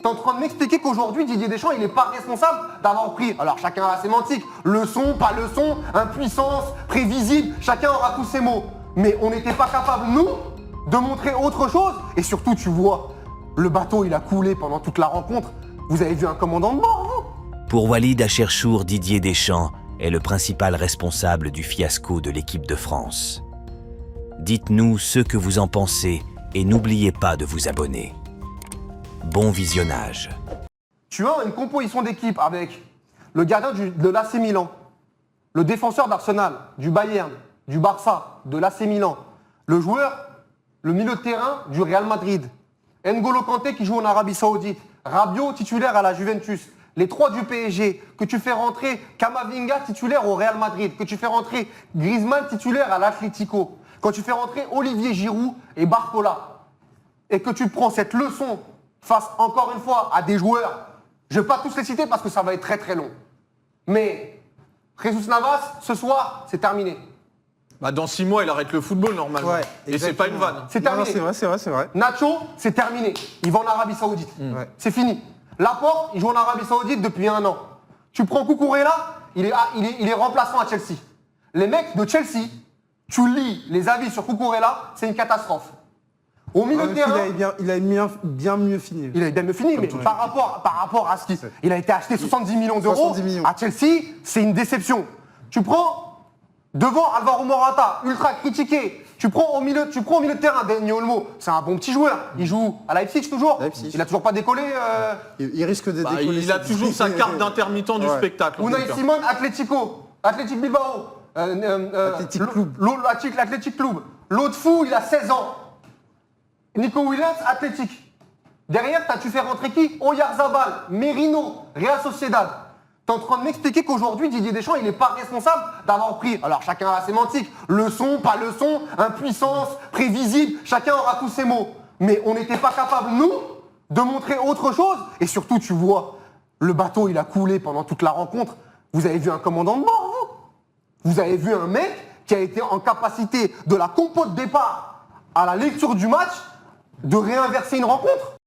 T'es en train de m'expliquer qu'aujourd'hui, Didier Deschamps, il n'est pas responsable d'avoir pris, alors chacun a la sémantique, leçon, pas leçon, impuissance, prévisible, chacun aura tous ses mots. Mais on n'était pas capable, nous, de montrer autre chose. Et surtout, tu vois, le bateau, il a coulé pendant toute la rencontre. Vous avez vu un commandant de bord, vous? Pour Walid Acharchour, Didier Deschamps est le principal responsable du fiasco de l'équipe de France. Dites-nous ce que vous en pensez et n'oubliez pas de vous abonner. Bon visionnage. Tu as une composition d'équipe avec le gardien de l'AC Milan, le défenseur d'Arsenal, du Bayern, du Barça, de l'AC Milan, le joueur, le milieu de terrain du Real Madrid, N'Golo Kanté qui joue en Arabie Saoudite, Rabiot titulaire à la Juventus, les trois du PSG, que tu fais rentrer Camavinga titulaire au Real Madrid, que tu fais rentrer Griezmann titulaire à l'Atlético, quand tu fais rentrer Olivier Giroud et Barcola, et que tu prends cette leçon face, encore une fois, à des joueurs, je ne vais pas tous les citer parce que ça va être très très long. Mais Jesus Navas, ce soir, c'est terminé. Bah dans 6 mois, il arrête le football normalement. Ouais, et c'est pas une vanne. C'est Non, non, terminé. c'est vrai. Nacho, c'est terminé. Il va en Arabie Saoudite. Ouais. C'est fini. Laporte, il joue en Arabie Saoudite depuis 1 an. Tu prends Cucurella, il est remplaçant à Chelsea. Les mecs de Chelsea, tu lis les avis sur Cucurella, c'est une catastrophe. Au milieu de terrain, Il a bien mieux fini. il a bien fini, mais par rapport à ce qu'il... Il a été acheté 70 millions d'euros 70 millions. à Chelsea, c'est une déception. Tu prends devant Alvaro Morata, ultra critiqué. Tu prends au milieu de terrain Dani Olmo, c'est un bon petit joueur. Il joue à Leipzig toujours. Leipzig. Il a toujours pas décollé. Il risque de décoller. Il a toujours sa carte d'intermittent du spectacle. en Unai tout cas. Simon, Athletic Bilbao. L'Athletic Club. L'autre fou, il a 16 ans. Nico Williams, Athletic. Derrière, tu fais rentrer qui? Oyarzabal, Merino, Real Sociedad. T'es en train de m'expliquer qu'aujourd'hui, Didier Deschamps, il n'est pas responsable d'avoir pris, alors chacun a la sémantique, leçon, pas leçon, impuissance, prévisible, chacun aura tous ses mots. Mais on n'était pas capable, nous, de montrer autre chose. Et surtout, tu vois, le bateau, il a coulé pendant toute la rencontre. Vous avez vu un commandant de bord, vous? Vous avez vu un mec qui a été en capacité de la compo de départ à la lecture du match de réinverser une rencontre.